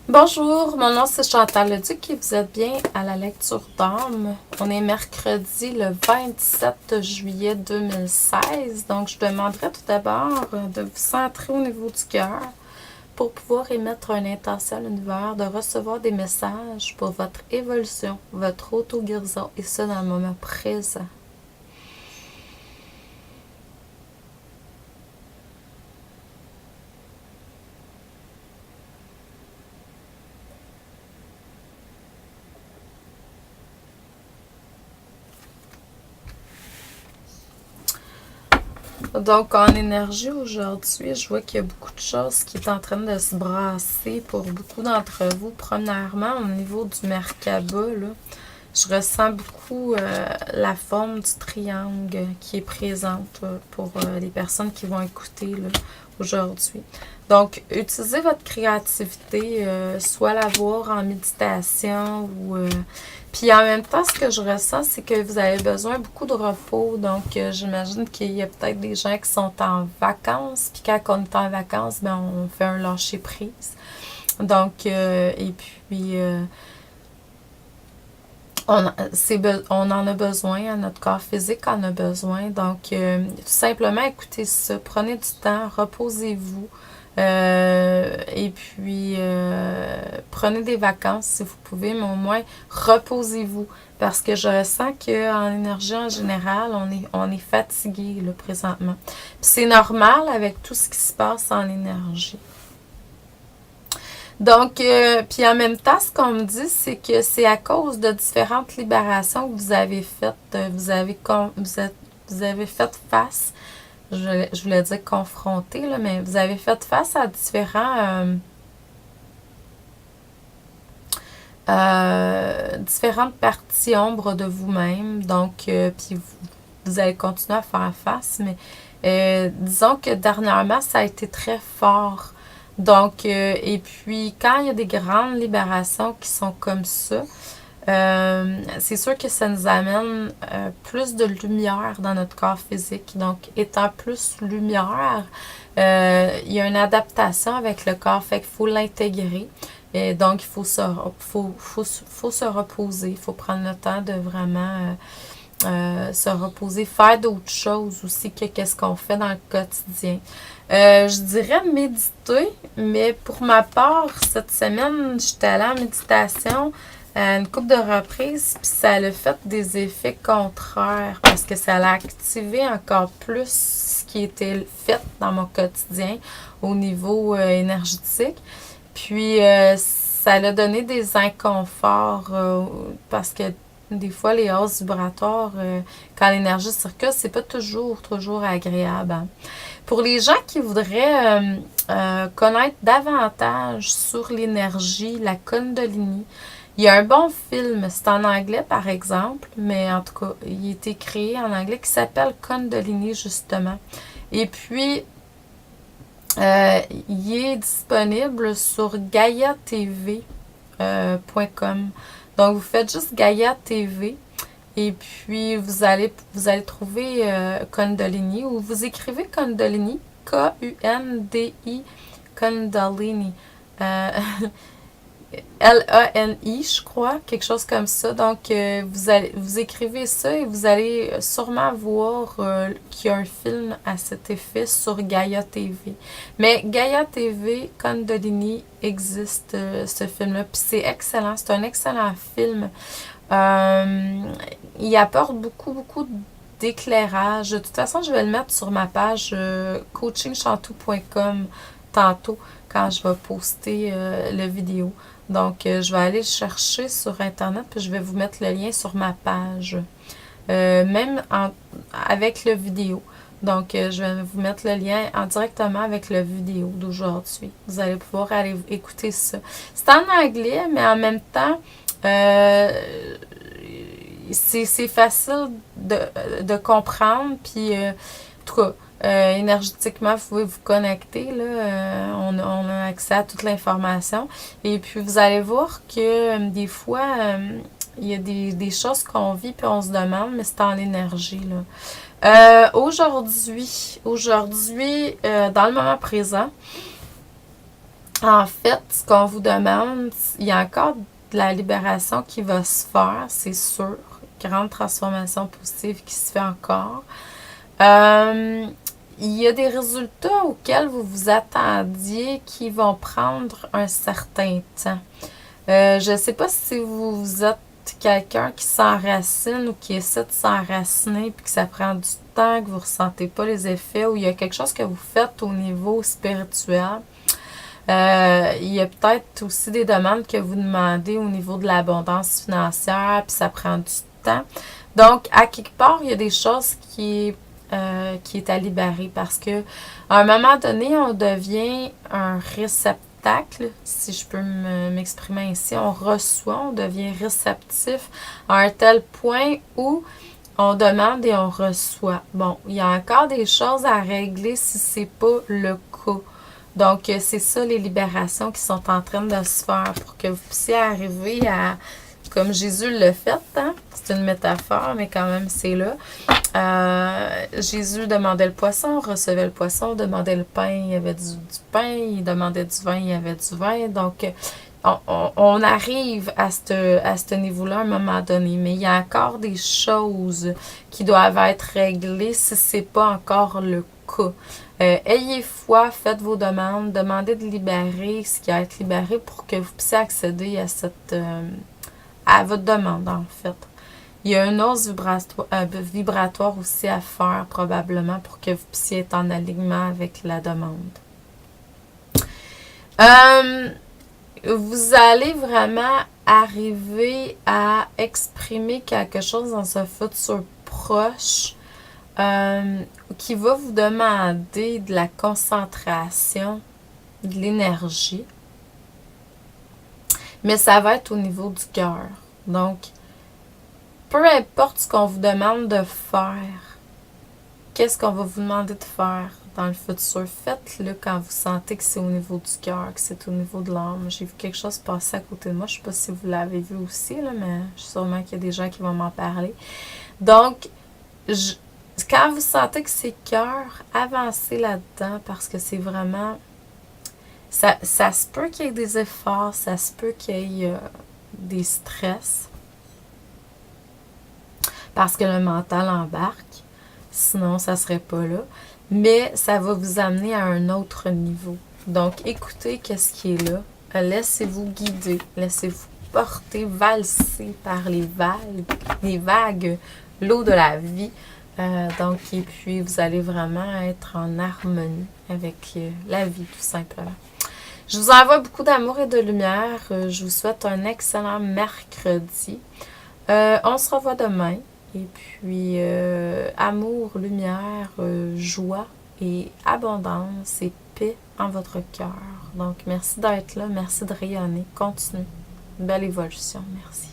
Bonjour, mon nom c'est Chantal Leduc et vous êtes bien à la lecture d'âme. On est mercredi le 27 juillet 2016, donc je demanderais tout d'abord de vous centrer au niveau du cœur pour pouvoir émettre une intention à l'univers, de recevoir des messages pour votre évolution, votre auto-guérison et ça dans le moment présent. Donc, en énergie aujourd'hui, je vois qu'il y a beaucoup de choses qui est en train de se brasser pour beaucoup d'entre vous. Premièrement, au niveau du Merkaba, là, je ressens beaucoup la forme du triangle qui est présente pour les personnes qui vont écouter là, aujourd'hui. Donc, utilisez votre créativité, soit la voir en méditation ou... puis en même temps, ce que je ressens, c'est que vous avez besoin beaucoup de repos. Donc, j'imagine qu'il y a peut-être des gens qui sont en vacances. Puis quand on est en vacances, ben, on fait un lâcher-prise. Donc, et puis... on en a besoin, notre corps physique en a besoin. Donc, tout simplement, écoutez ça. Prenez du temps, reposez-vous. Et puis, prenez des vacances si vous pouvez, mais au moins, reposez-vous. Parce que je ressens qu'en énergie en général, on est fatigué là, présentement. Puis c'est normal avec tout ce qui se passe en énergie. Donc, puis en même temps, ce qu'on me dit, c'est que c'est à cause de différentes libérations que vous avez faites. Vous avez fait face, je voulais dire confronté, là, mais vous avez fait face à différentes parties ombres de vous-même. Donc, puis vous allez continuer à faire face, mais disons que dernièrement, ça a été très fort. Donc, et puis, quand il y a des grandes libérations qui sont comme ça, c'est sûr que ça nous amène plus de lumière dans notre corps physique. Donc, étant plus lumière, il y a une adaptation avec le corps, fait qu'il faut l'intégrer. Et donc, il faut se reposer. Il faut prendre le temps de vraiment se reposer, faire d'autres choses aussi que qu'est-ce qu'on fait dans le quotidien. Je dirais méditer, mais pour ma part, cette semaine, j'étais allée en méditation une couple de reprises, puis ça a fait des effets contraires parce que ça a activé encore plus ce qui était fait dans mon quotidien au niveau énergétique. Puis ça a donné des inconforts parce que des fois, les hausses vibratoires, quand l'énergie circule, c'est pas toujours agréable. Hein. Pour les gens qui voudraient connaître davantage sur l'énergie, la Kundalini, il y a un bon film, c'est en anglais par exemple, mais en tout cas, il a été créé en anglais qui s'appelle Kundalini justement. Et puis, il est disponible sur GaiaTV.com. Donc, vous faites juste Gaia TV et puis vous allez trouver Kundalini ou vous écrivez Kundalini, K-U-N-D-I, Kundalini. L-A-N-I, je crois, quelque chose comme ça. Donc, vous écrivez ça et vous allez sûrement voir qu'il y a un film à cet effet sur Gaia TV. Mais Gaia TV, Kundalini, existe ce film-là. Puis c'est excellent, c'est un excellent film. Il apporte beaucoup d'éclairage. De toute façon, je vais le mettre sur ma page coachingchantou.com tantôt quand je vais poster la vidéo. Donc, je vais aller le chercher sur Internet puis je vais vous mettre le lien sur ma page. Même avec la vidéo. Donc, je vais vous mettre le lien directement avec la vidéo d'aujourd'hui. Vous allez pouvoir aller écouter ça. C'est en anglais, mais en même temps, c'est facile de comprendre. Puis, en tout cas, énergétiquement, vous pouvez vous connecter. Là, on a accès à toute l'information. Et puis, vous allez voir que des fois, il y a des choses qu'on vit puis on se demande, mais c'est en énergie. Là. Aujourd'hui, dans le moment présent, En fait, ce qu'on vous demande, il y a encore de la libération qui va se faire, c'est sûr. Grande transformation positive qui se fait encore. Il y a des résultats auxquels vous vous attendiez qui vont prendre un certain temps. Je ne sais pas si vous êtes quelqu'un qui s'enracine ou qui essaie de s'enraciner puis que ça prend du temps, que vous ne ressentez pas les effets, ou il y a quelque chose que vous faites au niveau spirituel. Il y a peut-être aussi des demandes que vous demandez au niveau de l'abondance financière, puis ça prend du temps. Donc, à quelque part, il y a des choses qui est à libérer parce que à un moment donné, on devient un réceptacle, si je peux m'exprimer ainsi. On reçoit, on devient réceptif à un tel point où on demande et on reçoit. Bon, il y a encore des choses à régler si c'est pas le cas. Donc, c'est ça les libérations qui sont en train de se faire pour que vous puissiez arriver à, comme Jésus le fait, hein? C'est une métaphore, mais quand même, c'est là. Jésus demandait le poisson, recevait le poisson, demandait le pain, il y avait du pain, il demandait du vin, il y avait du vin. Donc, on arrive à ce niveau-là à un moment donné, mais il y a encore des choses qui doivent être réglées si ce n'est pas encore le cas. Ayez foi, faites vos demandes, demandez de libérer ce qui a été libéré pour que vous puissiez accéder à votre demande, en fait. Il y a une hausse vibratoire aussi à faire, probablement, pour que vous puissiez être en alignement avec la demande. Vous allez vraiment arriver à exprimer quelque chose dans un futur proche qui va vous demander de la concentration, de l'énergie, mais ça va être au niveau du cœur. Donc, peu importe ce qu'on vous demande de faire, qu'est-ce qu'on va vous demander de faire dans le futur, faites-le quand vous sentez que c'est au niveau du cœur, que c'est au niveau de l'âme. J'ai vu quelque chose passer à côté de moi, je ne sais pas si vous l'avez vu aussi, là, mais sûrement qu'il y a des gens qui vont m'en parler. Donc, quand vous sentez que c'est cœur, avancez là-dedans parce que c'est vraiment... Ça se peut qu'il y ait des efforts, ça se peut qu'il y ait des stress parce que le mental embarque, sinon ça ne serait pas là. Mais ça va vous amener à un autre niveau. Donc, écoutez qu'est-ce qui est là. Laissez-vous guider, laissez-vous porter, valser par les vagues, l'eau de la vie. Donc, et puis, vous allez vraiment être en harmonie avec la vie, tout simplement. Je vous envoie beaucoup d'amour et de lumière. Je vous souhaite un excellent mercredi. On se revoit demain. Et puis, amour, lumière, joie et abondance et paix en votre cœur. Donc, merci d'être là. Merci de rayonner. Continuez. Belle évolution. Merci.